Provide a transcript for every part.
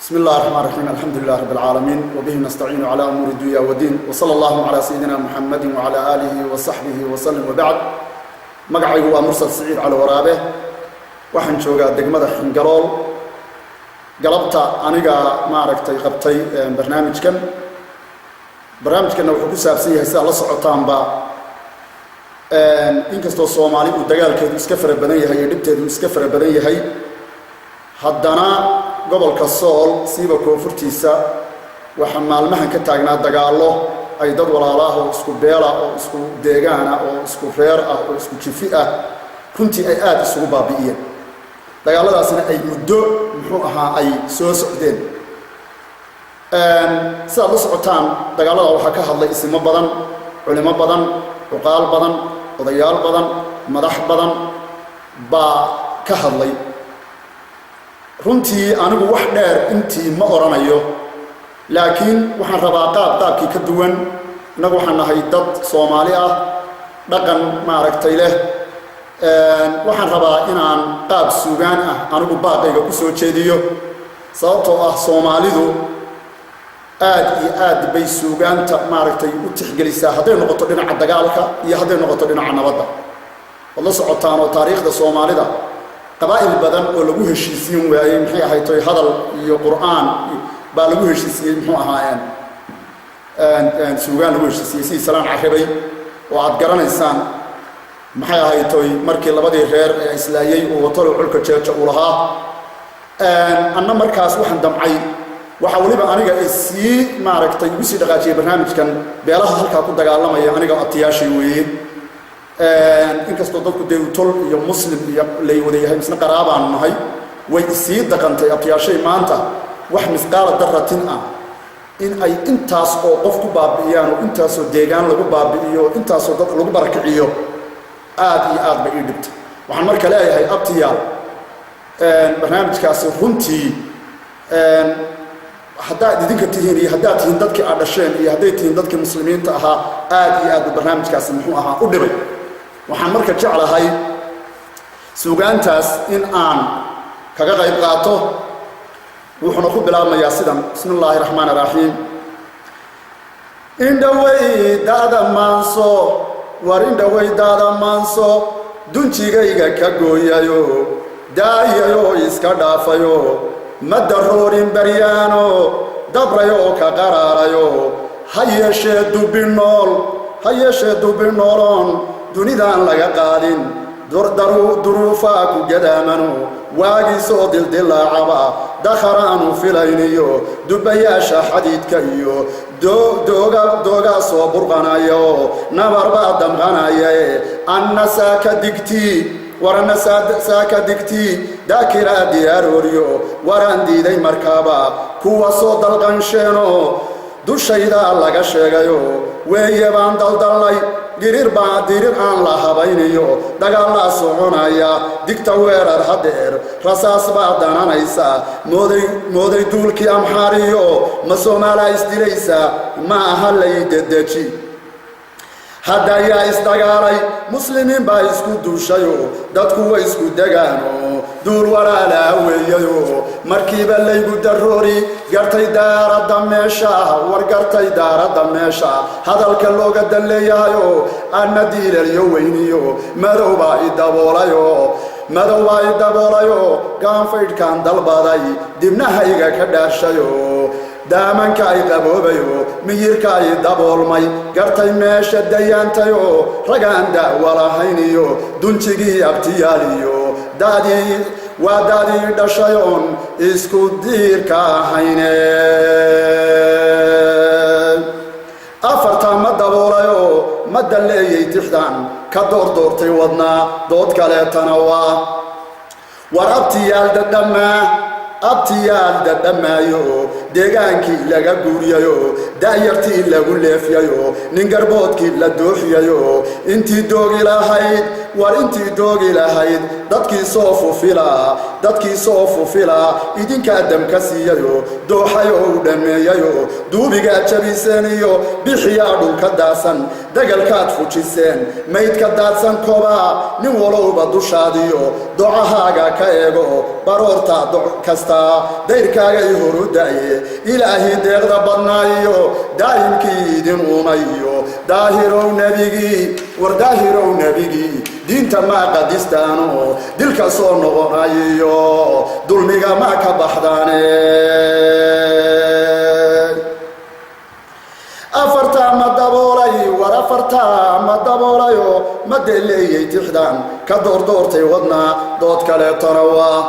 بسم الله الرحمن الرحيم الحمد لله رب العالمين وبه نستعين على أمور الدنيا والدين وصلى الله على سيدنا محمد وعلى آله وصحبه وسلم وبعد مقعي هو مرسل سعيد على ورابه وحن شوقا دقمة حنقلول قلبت أنيقا ما عرفتي قبتي برنامج كان وحكو سابسيه هسا الله سعطان با إنكستو الصومالي ودقال كيدو اسكفر بنيه هاي دبتيدو اسكفر بنيه هاي haddana gobolka Sool siiba koonfurtiisa waxa maalmahan ka taagnaa dagaalo ay dad walaalaha oo isku beela oo isku deegaana oo isku reer ah oo isku jifi ah runtii ay aad isugu baabi'iyeen dagaaladaasina ay muddo muxuu ahaa ay soo socdeen sida la socotaan dagaalada waxa ka hadlay ismo badan culimo badan uqaal badan odayaal badan madax badan baa ka hadlay runtii anigu wax dheer intii ma oranayo laakiin waxaan rabaa qaabkii ka duwan inagu waxaan nahay dad Soomaali ah dhaqan ma aragtay leh waxaan rabaa inaan qaab suugaan ah anigu baaqayga ku soo jeediyo sababtoo ah Soomaalidu aad bay suugaanta ma aragtay u tixgelisaa hadday noqoto dhinaca dagaalka iyo hadday noqoto dhinaca nabadda wada socotaan oo taariikhda Soomaalida قبائل بدن oo lagu heshiisiin waayay maxay ahayd hadal iyo quraan baa lagu heshiisiyay muxuu ahaayeen suugaan lagu heshiisiyay si salaan carabay oo aad garanaysaan maxay ahayd markii labadii reer ee islaayay oo watalo culka jeeja u lahaa anna markaas waxaan damcay waxa waliba aniga si ma aragtay ugu sii dhaqaajiyay barnaamijkan beelaha halka ku dagaalamaya aniga atiyaashay weeyeen inkastoo dadku deewtol iyo muslim iyo leeyahay yahay isna qaraabaan nahay way sii dhaqantay atiyaashay maanta wax misqaal daratin ah in ay intaas oo qof ku baabi'iyaan oo intaas oo deegaan lagu baabi'iyo intaas oo dad lagu barakiciyo aad iyo aad bay dhibtay waxaan markaa leeyahay abtiyaal barnaamijkaas runtii haddaad idinka tihiin iyo haddaad tihiin dadkii aad dhasheen iyo hadday tihiin dadkii muslimiinta ahaa aad iyo aad barnaamijkaas muxuu ahaa u dhibay waxaan marka jeclahay suugaantaas in aan kaga qayb qaato wuxuuna ku bilaabmayaa sidan bismillaahir rahmaanir rahiim indhaway daada maanso dunjigayga ka gooyayo daayayo iska dhaafayo madaroorin baryaano dabrayo ka qaraarayo hayeshee dubinoolon dunidan laga qaadin duruufaa ku gadaamano waagiisoo dildilaacaba dakharaanu filayniyo dubayaasha xadiidka iyo doogaa soo burqanayo nabarbaa damqanaye anna saaka digtii daakiraa diyaaroriyo waraan diiday markaaba kuwa soo dalqansheeno dushayda laga sheegayo weeye baan daldallay dirir aan la habaynayo dagaalaa soconaya digta weerar hadeer rasaas baa dananaysa mooday duulkii amxaariyo ma Soomaaliya isdilaysa ma aha laydedeji hadaya isdagaalay muslimiin baa isku duushayo dadku way isku degaano duul walaala weeyayo markiiba laygu daroori gartay daarada meesha hadalka looga daleeyayo anna diilaliyo weyniyo madowba idaboolayo gaanfaydhkan dalbaday dibnahayga ka dhaashayo daamanka ay qaboobayo miyirka ay daboolmay gartay meesha dayaantayo ragaan da'walahayniyo dunjigii abtiyaaliyo daadii dhashayoon isku diirka ahayne afarta ma daboolayo ma daleeyay tixdan ka doortay wadnaa dood kaleetana waa war abtiyaal dadhamaayo deegaankii laga guuriyayo daayartii lagu leefiyayo nin garboodkii la dooxiyayo intii doogi lahayd war intii doogi lahayd dadkii soo fufila idinkaa damka siiyayo dooxayo u dhammeeyayo duubigaa jabiseen iyo bixiyaa dhulka daadsan dagalkaad fujiseen maydka daadsan koba nin walowba dushaadiyo docahaaga ka eego baroorta doc kasta dayrkaaga i horu da'ye ilaahi deeqda badnaayo daa'imkii idin uumayo daahirow nebigii war daahirow nebigii diinta maa qadistaano dilka soo noqonayo dulmiga maa ka baxdaane afartaa ma daboolay war afartaa ma daboolayo ma deleeyey tixdan ka doordoortay wadnaa dood kaleetona waa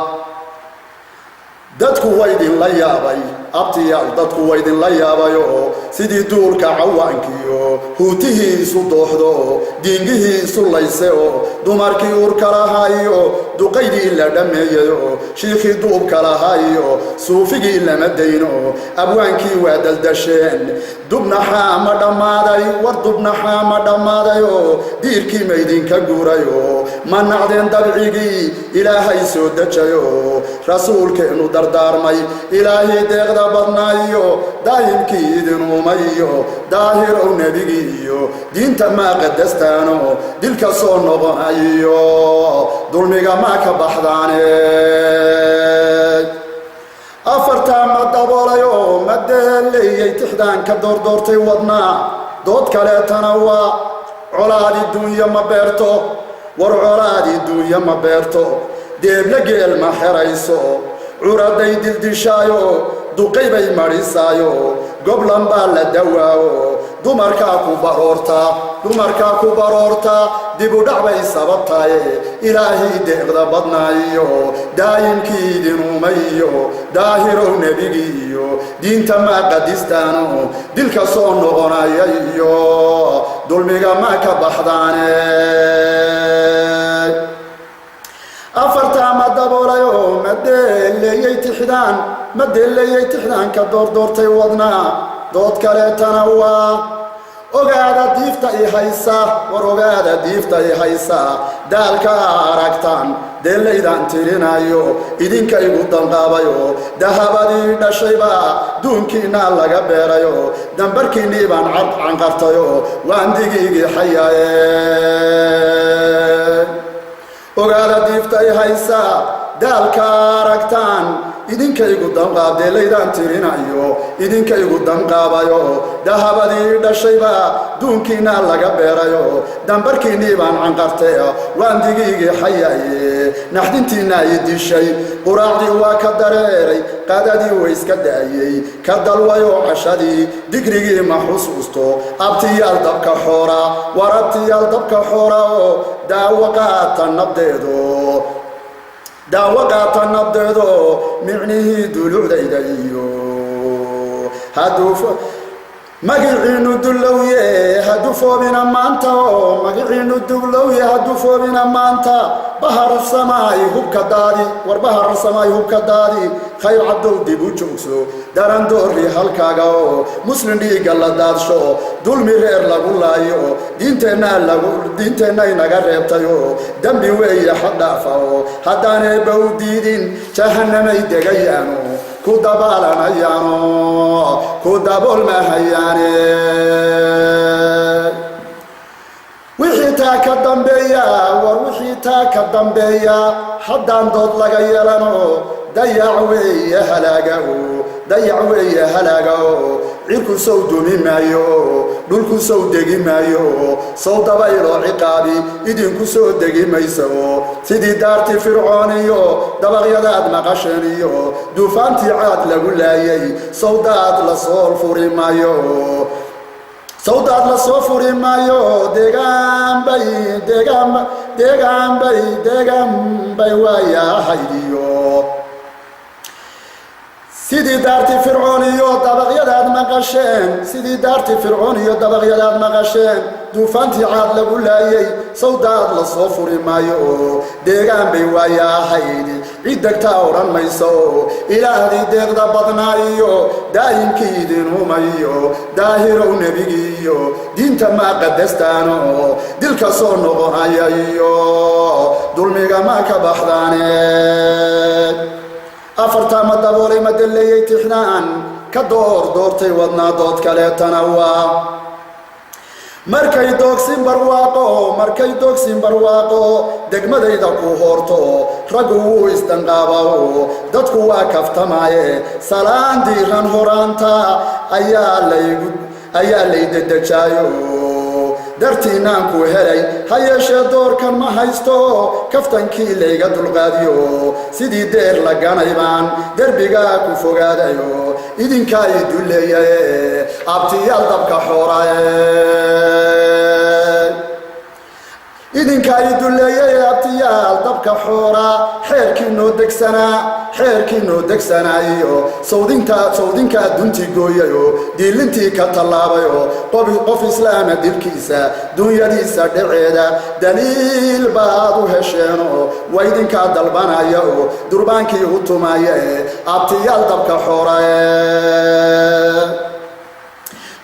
dadku waydin la yaabay abtiyaal dadku waydin la yaabayo sidii duulka cawaankiyo huutihiisu dooxdo diingihiisu layse oo dumarkii uurka lahayo duqaydii la dhammeeyayo shiikhii duubka lahayo suufigii lama dayno abwaankii waa daldasheen dubnaxaa ma dhammaaday war dubnaxaa ma dhammaadayo diirkii maydinka guurayo ma nacdeen dabcigii ilaahay soo dejayo rasuulkeennu dardaarmay ilaahay deeqda badnaayo daa'imkii idin uumayo daahirow nebigiiyo diinta maa qadastaano dilka soo noqonayo dulmiga maa ka baxdaane afartaa ma daboolayo ma deleeyey tixdaan ka doordoortay wadnaa dood kaleetana waa colaadi duunya ma beerto war colaadi duunya ma beerto deebla geel ma xerayso curaday dildishaayo duqay bay marisaayo goblan baa la dawaawo dumarkaa ku baroorta dib u dhac bay sababtaye ilaahay deeqda badnaayo daayimkii idin uumayo daahirow nebigiiyo diinta maa qadistaano dilka soo noqonayayo dulmiga maa ka baxdaane afartaa ma daboolayo ma deleeyey tixdaan ka doordoortay wadnaa dood kaleetana waa ogaada diifta i haysa war ogaada diifta i haysa daalka aragtaan deelaydaan tirinayo idinka igu danqaabayo dahabadii dhashayba duunkiinaa laga beerayo dambarkiinnii baan canqartayo waan digiigii xayaaye ogaada diifta i haysa daalka aragtaan idinkaygu danqaab deelaydaan tirinayo idinkaygu danqaabayo dahabadii dhashayba duunkiinaa laga beerayo dambarkiinnii baan canqartay waan digiigii xayaaye naxdintiinaa i dishay quraacdii waa ka dareeray qadadii way iska da'ayey ka dalwayo cashadii digrigii ma xusuusto abtiyaal dabka xoora war abtiyaal dabka xoora oo daawo qaata nabdeedo micnihii dulucdayda iyo magiciinu dullowye hadduu foobina maanta oo magiciinu dullowye hadduu foobina maanta bahar samaay hubka daadi war bahar samaay hubka daadi khayr cabdow dib u joogso daran doorri halkaaga oo muslim dhiigga la daadsho dulmi reer lagu laayo diinteenna inaga reebtayo dembi weeye xad dhaafa oo haddaan eebba u diidin jahannamay degayaano ku daboolmahayaane wixii taa ka dambeeya war wixii taa ka dambeeya haddaan dood laga yeelano dayac weeye halaaga oo cirku sow dumi maayo dhulku sow degi maayo sow dabayloo ciqaabi idinku soo degi mayso sidii daartii fircoon iyo dabaqyadaad maqasheen iyo duufaantii caad lagu laayay sawdaad la soo furi maayo deegaan bay waayahaydiyo sidii daartii fircoon iyo dabaqyadaad maqasheen duufaantii caad lagu laayay sawdaad la soo furi maayo deegaan bay waayahayd cid degtaa odhan mayso ilaahdii deeqda badnaayo daa'imkii idin humayo daahirow nebigiiyo diinta maa qadastaano dilka soo noqonayayo dulmiga maa ka baxdaane afartaa ma daboolay ma dalleeyey tixnaan ka doortay wadnaa dood kaleetana waa markay doogsin barwaaqo degmadayda ku hoorto raggu wuu isdanqaabawo dadku waa kaftamaaye salaan diiran horaanta ayaa lay dedejaayo dartiinaan ku helay ha yeeshee doorkan ma haysto kaftankii layga dulqaadiyo sidii deer la ganay baan derbigaa ku fogaadayo idinkaa i dulleeyaye abtiyaal dabka xooraye idinkaa i dulleeyay abtiyaal dabka xoora xeerkii noo degsanaayo sawdinkaa dunti gooyayo diilintii ka tallaabayo qof islaama dilkiisa dunyadiisa dheceeda daliil baad u hesheeno waa idinkaa dalbanaya oo durbaankii u tumaya abtiyaal dabka xoorae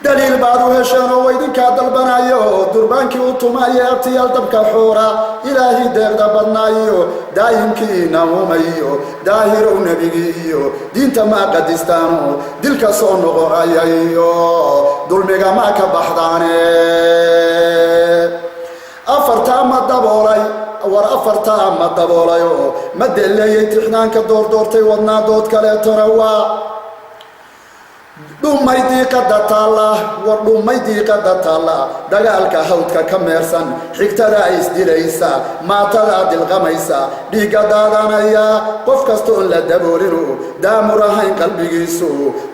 daliil baad u hesheeno waa idinkaa dalbanayo durbaankii u tumaya abtiyaal dabka xoora ilaahi deeqda badnaayo daa'imkiina humayo daahirow nebigiiyo diinta maa qadistaano dilka soo noqonayayo dulmiga maa ka baxdaane afartaa ma daboolayo ma delleeyey tixnaanka doortay wadnaa dood kaleetona waa dhumay diiqada taalla dagaalka hawdka ka meersan xigtada isdilaysa maatada dilqamaysa dhiigga daadanaya qof kastoon la daboolinu daamur ahayn qalbigiisu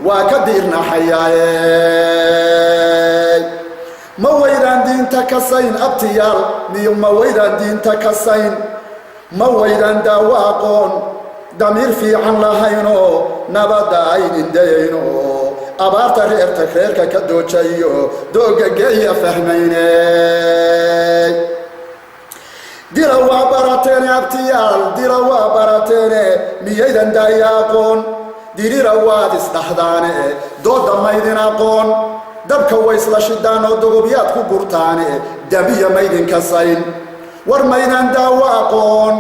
waa ka diirnaxayaaye ma waydaan diinta kasayn abtiyaal miyo ma waydaan diinta kasayn ma waydaan daawo aqoon damiir fiican lahaynoo nabadda aydin dayayno abaarta reerka ka doojayo dooga geeya fahmayne dila waa barateene abtiyaal dila waa barateene miyaydan daaya aqoon dirira waad isdhaxdaane dooda maydin aqoon dabka waysla shidaan oo dogobyaad ku gurtaane dabiya maydin kasayn war maydaan daawo aqoon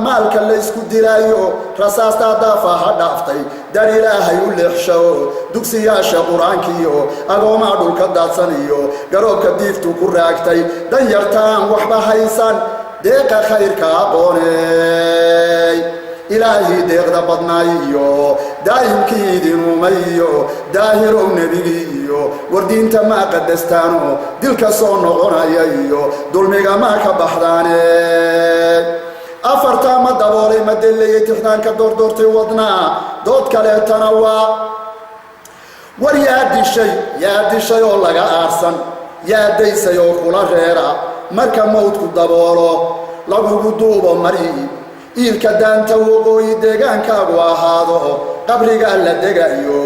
maalka la isku dilaayo rasaastaa daafa ha dhaaftay dar ilaahay u leexsho dugsiyaasha qur-aankiiyo agoomaa dhulka daadsaniyo garoobka diiftu ku raagtay danyartaan waxba haysan deeqa khayrka aqooney ilaahi deeqda badnaayo daa'imkii idin humayo daahirow nebigiiyo wardiinta maa qadastaano dilka soo noqonayayo dulmiga maa ka baxdaane afartaa ma daboolay ma delleeyey tixnaanka doortay wadnaa dood kaleetana waa war yaa dishay oo laga aarsan yaa daysay oo kula reera marka mawdku daboolo lagugu duubo mari iilka daanta waqooyi deegaankaagu ahaado qabrigaa la degayo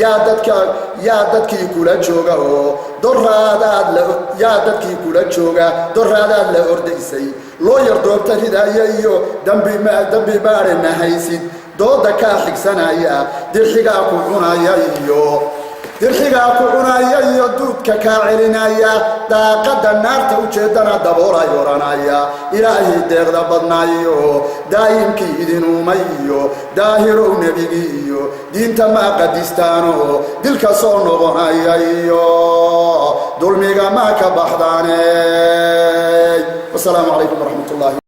yaa dadkii kula jooga oo doraadaad la ordaysay loo yar doobta ridaya iyo dambi baare mahaysid dooda kaa xigsanaya dirxigaa ku cunaya iyo duudka kaa celinaya daaqada naarta ujeedana daboolay oranaya ilaahi deeqda badnaayo daa'imkii idin humayo daahirow nebigiiyo diinta maa qadistaano dilka soo noqonayayo dulmiga maa ka baxdaane wasalaamu calaykum waraxmat ullaahi